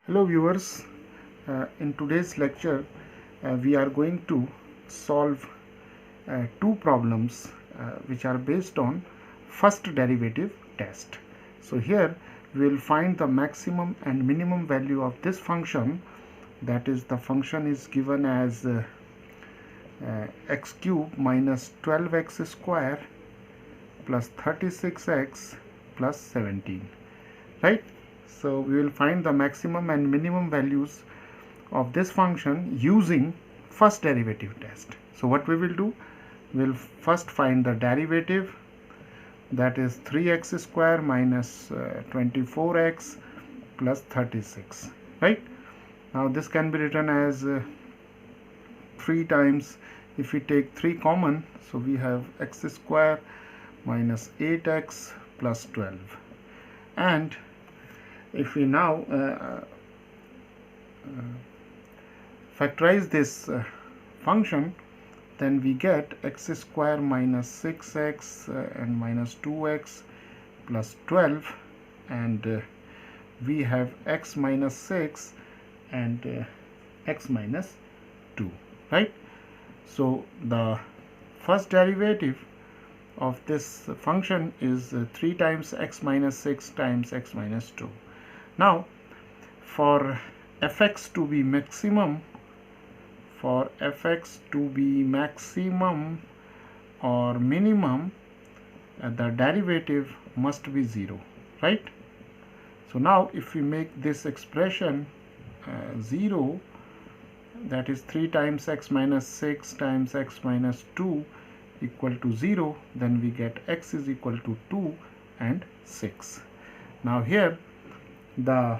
Hello viewers, in today's lecture we are going to solve two problems which are based on first derivative test. So here we will find the maximum and minimum value of this function, that is the function is given as x cube minus 12x square plus 36x plus 17, right? So we will find the maximum and minimum values of this function using first derivative test. So what we will do, we will first find the derivative, that is 3x square minus 24x plus 36, right? Now this can be written as 3 times, if we take 3 common, so we have x square minus 8x plus 12, and if we now factorize this function, then we get x square minus 6x and minus 2x plus 12, and we have x minus 6 and x minus 2, right? So the first derivative of this function is 3 times x minus 6 times x minus 2. Now for fx to be maximum, or minimum, the derivative must be 0, right? So now if we make this expression 0, that is 3 times x minus 6 times x minus 2 equal to 0, then we get x is equal to 2 and 6. Now here the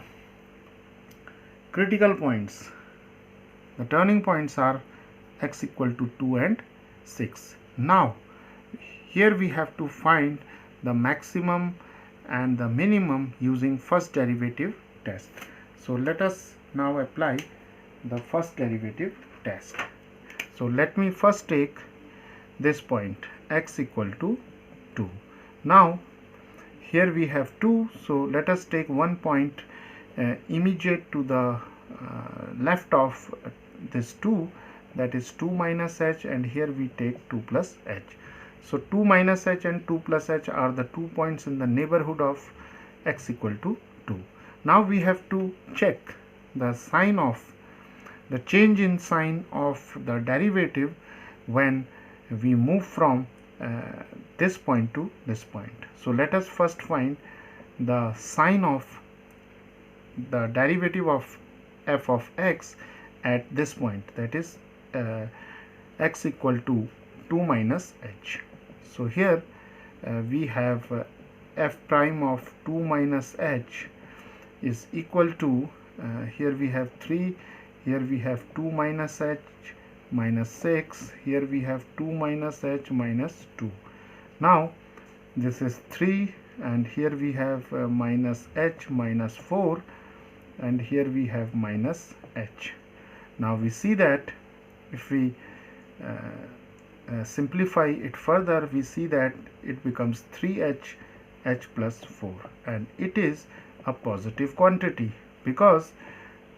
critical points, the turning points are x equal to 2 and 6. Now here we have to find the maximum and the minimum using first derivative test. So let us now apply the first derivative test. So let me first take this point x equal to 2. Now here we have 2, so let us take one point immediate to the left of this 2, that is 2 minus h, and here we take 2 plus h. So 2 minus h and 2 plus h are the 2 points in the neighborhood of x equal to 2. Now we have to check the sign of the change in sign of the derivative when we move from this point to this point. So let us first find the sign of the derivative of f of x at this point, that is x equal to 2 minus h. So here we have f prime of 2 minus h is equal to, here we have 3, here we have 2 minus h minus 6, here we have 2 minus h minus 2. Now this is 3, and here we have minus h minus 4, and here we have minus h. Now we see that if we simplify it further, we see that it becomes 3h h plus 4, and it is a positive quantity because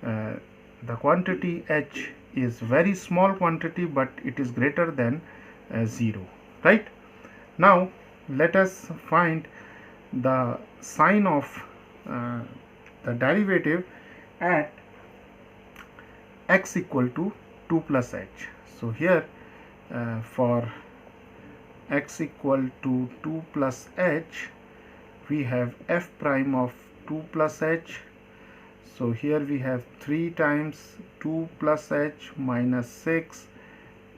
the quantity h is very small quantity, but it is greater than 0, right? Now let us find the sign of the derivative at x equal to 2 plus h. So here for x equal to 2 plus h, we have f prime of 2 plus h. So here we have 3 times 2 plus h minus 6,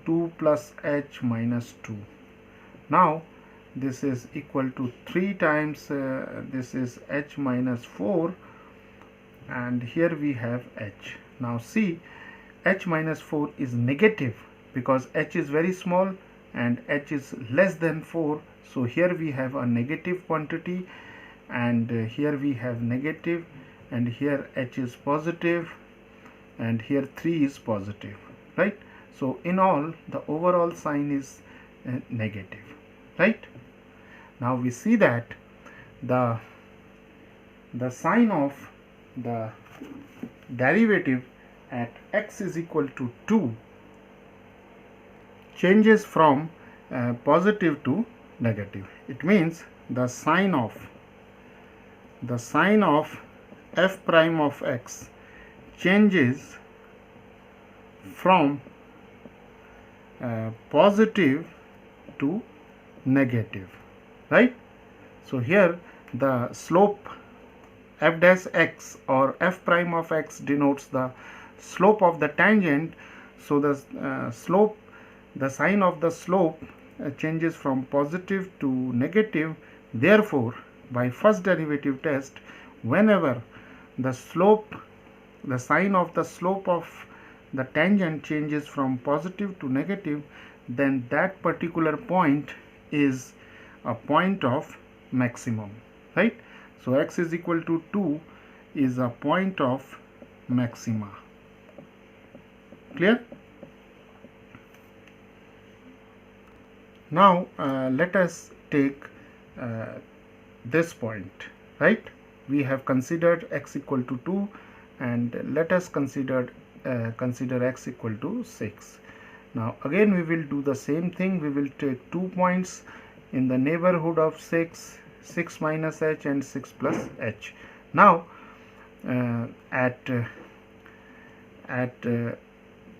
2 plus h minus 2. Now this is equal to 3 times this is h minus 4, and here we have h. Now see, h minus 4 is negative because h is very small and h is less than 4. So here we have a negative quantity, and here we have negative, and here h is positive, and here 3 is positive, right? So in all, the overall sign is negative, right? Now we see that the sign of the derivative at x is equal to 2 changes from positive to negative. It means the sign of f prime of x changes from positive to negative, right? So here the slope f dash x or f prime of x denotes the slope of the tangent. So the sign of the slope changes from positive to negative. Therefore, by first derivative test, whenever the sign of the slope of the tangent changes from positive to negative, then that particular point is a point of maximum, right? So x is equal to 2 is a point of maxima. Clear? Now let us take this point, right? We have considered x equal to 2, and let us consider x equal to 6. Now again we will do the same thing. We will take 2 points in the neighborhood of 6 minus h and 6 plus h. Now at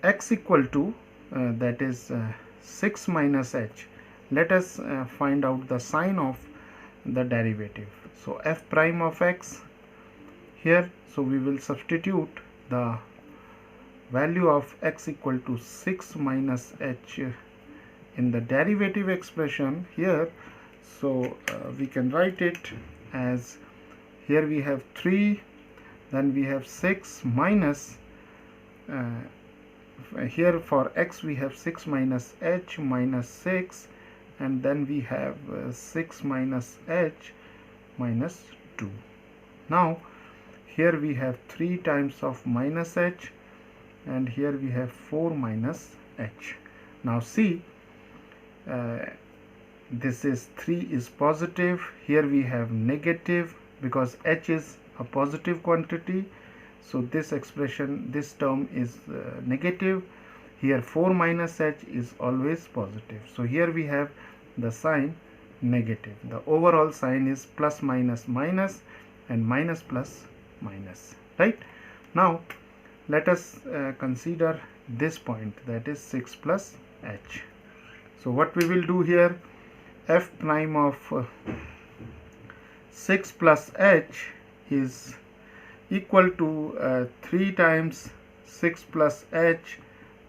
x equal to that is 6 minus h, let us find out the sign of the derivative. So f prime of x here, so we will substitute the value of x equal to 6 minus h in the derivative expression here. So we can write it as, here we have 3, then we have 6 minus here for x we have 6 minus h minus 6, and then we have 6 minus h minus 2. Now here we have 3 times of minus h, and here we have 4 minus h. Now see, this is 3 is positive, here we have negative because h is a positive quantity. So this expression, this term is negative. Here 4 minus h is always positive. So here we have the sign negative. The overall sign is plus minus minus and minus plus minus, right? Now let us consider this point, that is 6 plus h. So what we will do here, f prime of 6 plus h is equal to 3 times 6 plus h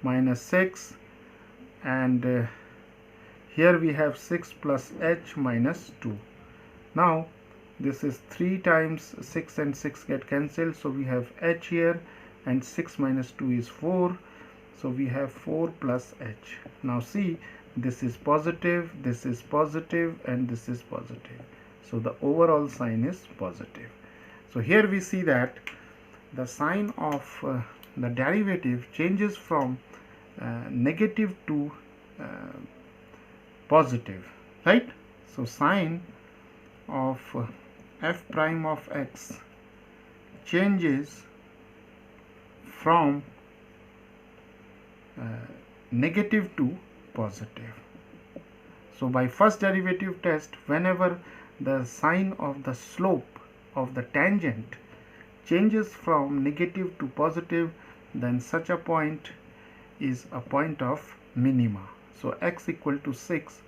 minus 6, and here we have 6 plus h minus 2. Now this is 3 times 6 and 6 get cancelled, so we have h here, and 6 minus 2 is 4, so we have 4 plus h. Now see, this is positive, this is positive, and this is positive, so the overall sign is positive. So here we see that the sign of the derivative changes from negative to positive, right? So sign of f prime of x changes from negative to positive. So by first derivative test, whenever the sign of the slope of the tangent changes from negative to positive, then such a point is a point of minima. So x equal to 6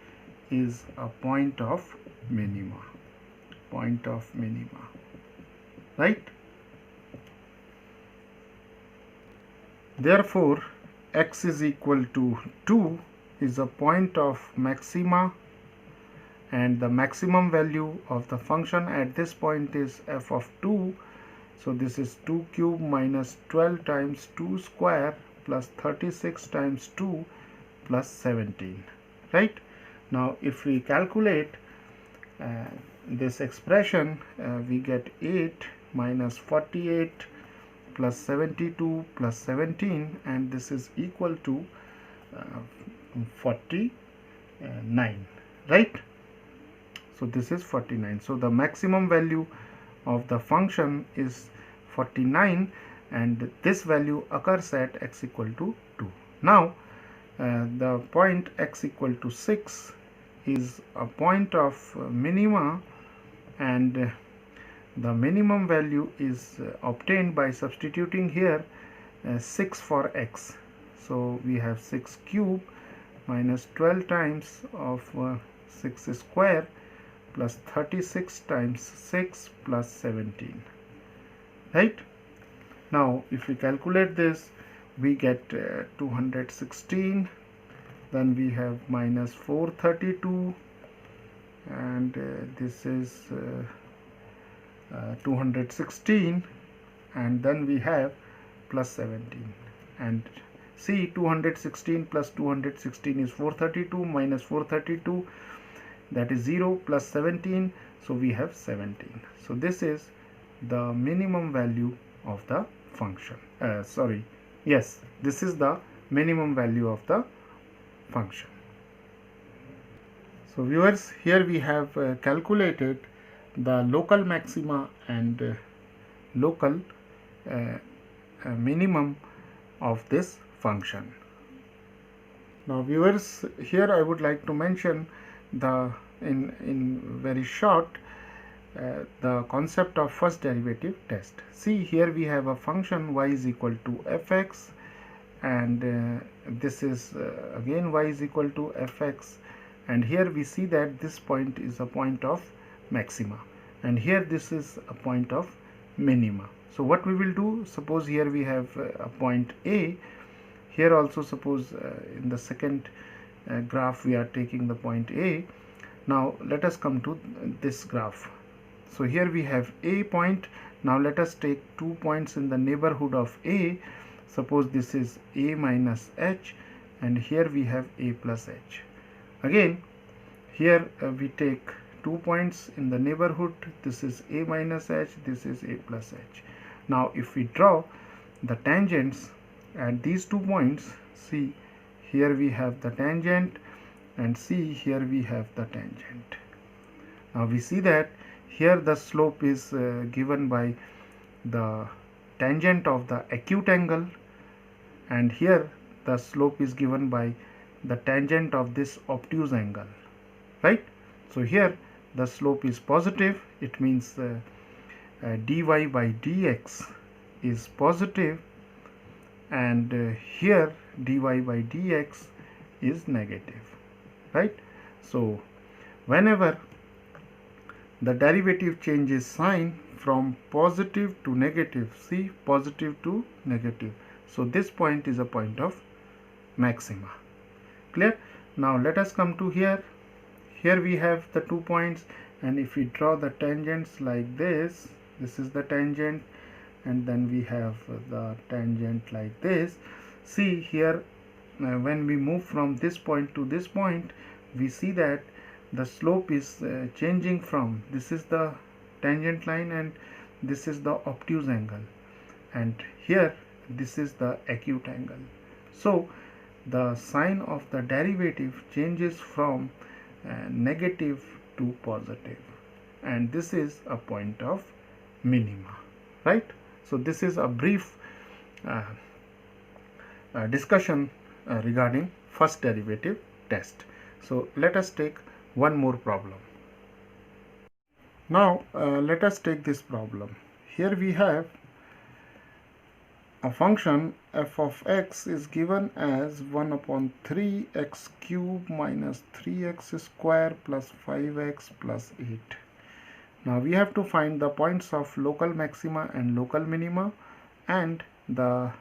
is a point of minima, right? Therefore x is equal to 2 is a point of maxima, and the maximum value of the function at this point is f of 2. So this is 2 cube minus 12 times 2 square plus 36 times 2 plus 17, right? Now if we calculate this expression, we get 8 minus 48 plus 72 plus 17, and this is equal to 49, right? So this is 49. So the maximum value of the function is 49, and this value occurs at x equal to 2. Now the point x equal to 6 is a point of minima, and the minimum value is obtained by substituting here 6 for x. So we have 6 cube minus 12 times of 6 square plus 36 times 6 plus 17, right? Now if we calculate this, we get 216, then we have minus 432, and this is 216, and then we have plus 17, and see, 216 plus 216 is 432, minus 432, that is 0, plus 17, so we have 17. So this is the minimum value of the function. This is the minimum value of the function. So viewers, here we have calculated the local maxima and local minimum of this function. Now viewers, here I would like to mention in very short the concept of first derivative test. See, here we have a function y is equal to fx, and this is again y is equal to fx, and here we see that this point is a point of maxima, and here this is a point of minima. So what we will do, suppose here we have a point A, here also suppose in the second graph we are taking the point A. Now let us come to this graph. So here we have A point. Now let us take 2 points in the neighborhood of A. Suppose this is A minus h, and here we have A plus h. Again, here we take 2 points in the neighborhood. This is A minus h, this is A plus h. Now if we draw the tangents at these 2 points, see, here we have the tangent, and see, here we have the tangent. Now we see that here the slope is given by the tangent of the acute angle, and here the slope is given by the tangent of this obtuse angle, right? So here the slope is positive, it means dy by dx is positive, and here dy by dx is negative, right? So whenever the derivative changes sign from positive to negative, see, positive to negative, so this point is a point of maxima. Clear? Now let us come to here. Here we have the 2 points, and if we draw the tangents like this, this is the tangent, and then we have the tangent like this. See here, when we move from this point to this point, we see that the slope is changing from, this is the tangent line and this is the obtuse angle, and here this is the acute angle. So the sign of the derivative changes from negative to positive, and this is a point of minima, right? So this is a brief discussion regarding first derivative test. So let us take one more problem. Now let us take this problem. Here we have a function f of x is given as 1 upon 3x cube minus 3x square plus 5x plus 8. Now we have to find the points of local maxima and local minima, and the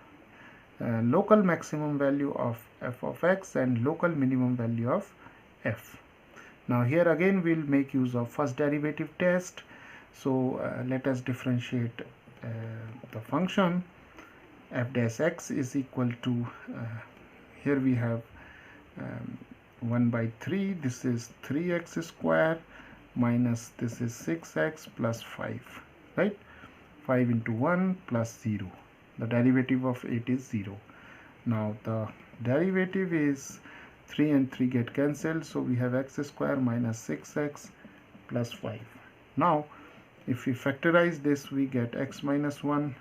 local maximum value of f of x and local minimum value of f. Now here again we'll make use of first derivative test. So let us differentiate the function. F dash x is equal to, here we have 1 by 3, this is 3x square minus this is 6x plus 5, right? 5 into 1 plus 0. The derivative of 8 is 0. Now the derivative is 3 and 3 get cancelled, so we have x square minus 6x plus 5. Now if we factorize this, we get x minus 1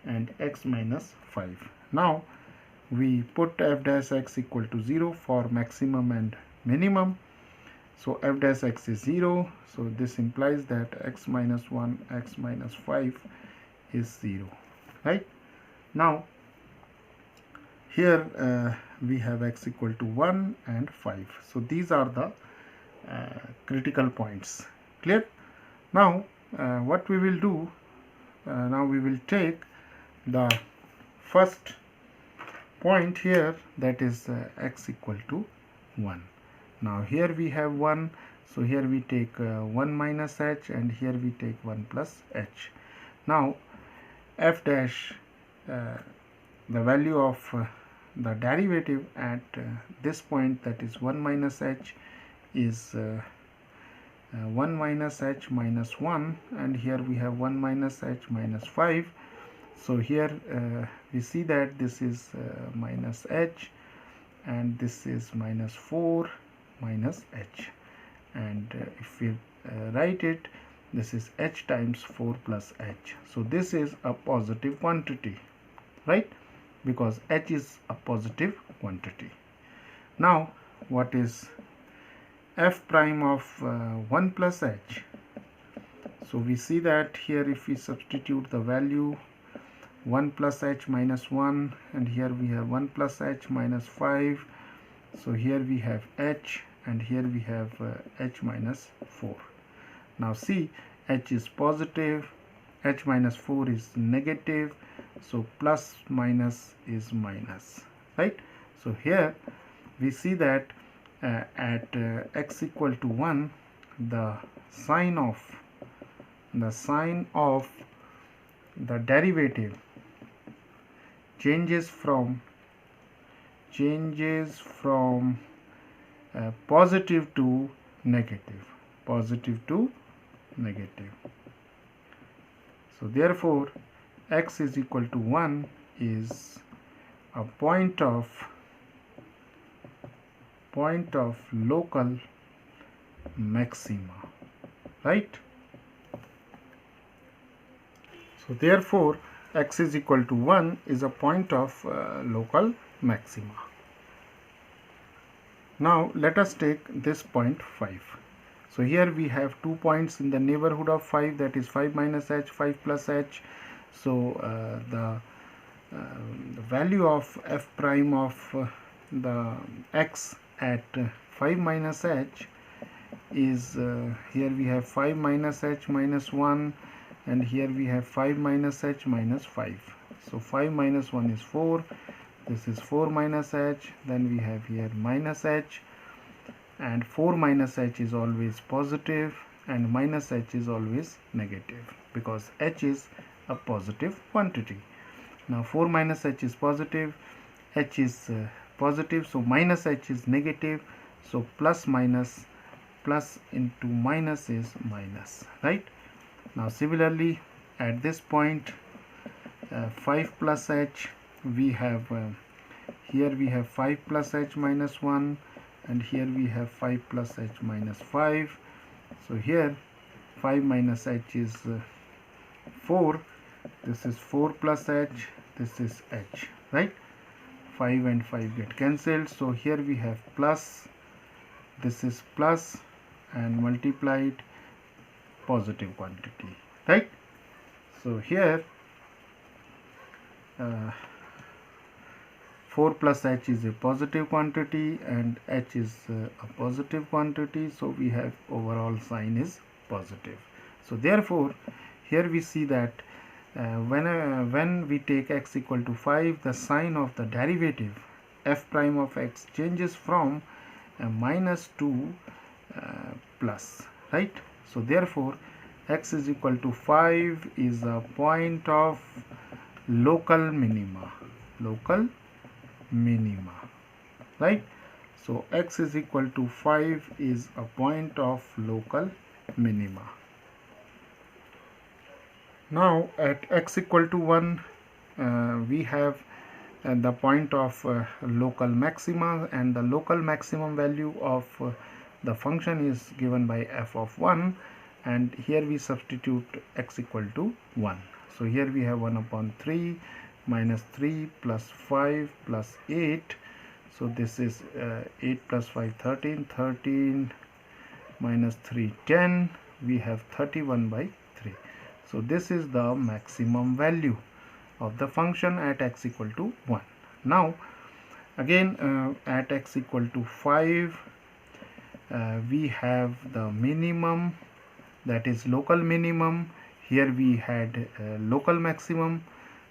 and x minus 5. Now we put f dash x equal to 0 for maximum and minimum. So f dash x is 0, so this implies that x minus 1, x minus 5 is 0, right? Now here we have x equal to 1 and 5. So these are the critical points. Clear? Now what we will do, now we will take the first point here, that is x equal to 1. Now here we have 1, so here we take 1 minus h, and here we take 1 plus h. Now f dash, the value of the derivative at this point, that is 1 minus h, is 1 minus h minus 1, and here we have 1 minus h minus 5. So here we see that this is minus h, and this is minus 4 minus h, and if we write it, this is h times 4 plus h. So this is a positive quantity, right? Because h is a positive quantity. Now what is f prime of 1 plus h? So we see that here if we substitute the value 1 plus h minus 1, and here we have 1 plus h minus 5, so here we have h, and here we have h minus 4. Now see, h is positive, h minus 4 is negative, so plus minus is minus, right? So here we see that at x equal to 1, the sign of the derivative changes from positive to negative, So therefore x is equal to 1 is a point of local maxima, right? So therefore x is equal to 1 is a point of local maxima. Now let us take this point 5. So here we have 2 points in the neighborhood of 5, that is 5 minus h, 5 plus h. So the value of f prime of the x at 5 minus h is, here we have 5 minus h minus 1, and here we have 5 minus h minus 5. So 5 minus 1 is 4, this is 4 minus h, then we have here minus h, and 4 minus h is always positive and minus h is always negative, because h is a positive quantity. Now 4 minus h is positive, h is positive, so minus h is negative, so plus minus, plus into minus is minus, right? Now similarly at this point 5 plus h, we have here we have 5 plus h minus 1, and here we have 5 plus h minus 5. So here 5 minus h is 4, this is 4 plus h, this is h, right? 5 and 5 get cancelled, so here we have plus, this is plus, and multiplied positive quantity, right? So here 4 plus h is a positive quantity and h is a positive quantity, so we have overall sign is positive. So therefore here we see that when we take x equal to 5, the sign of the derivative f prime of x changes from minus to plus, right? So therefore x is equal to 5 is a point of local minima, right? So x is equal to 5 is a point of local minima. Now at x equal to 1 we have the point of local maxima, and the local maximum value of the function is given by f of 1, and here we substitute x equal to 1. So here we have 1 upon 3 minus 3 plus 5 plus 8. So this is 8 plus 5 13, 13 minus 3 10. We have 31 by 3. So this is the maximum value of the function at x equal to 1. Now again at x equal to 5 we have the minimum, that is local minimum. Here we had local maximum.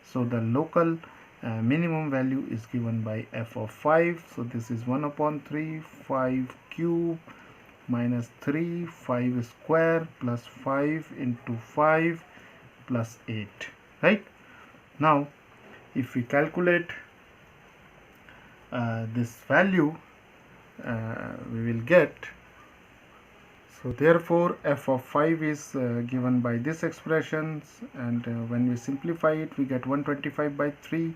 So the local minimum value is given by f of 5. So this is 1 upon 3 5 cube minus 3 5 square plus 5 into 5 plus 8, right? Now if we calculate this value, we will get, so therefore f of 5 is given by this expressions, and when we simplify it we get 125 by 3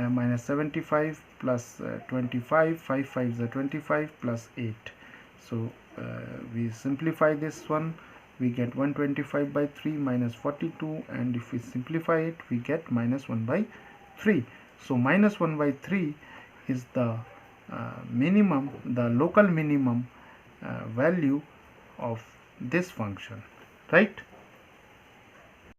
minus 75 plus 25, 5 5 is 25 plus 8. So we simplify this one, we get 125 by 3 minus 42, and if we simplify it we get minus 1 by 3. So minus 1 by 3 is the minimum, the local minimum value of this function, right?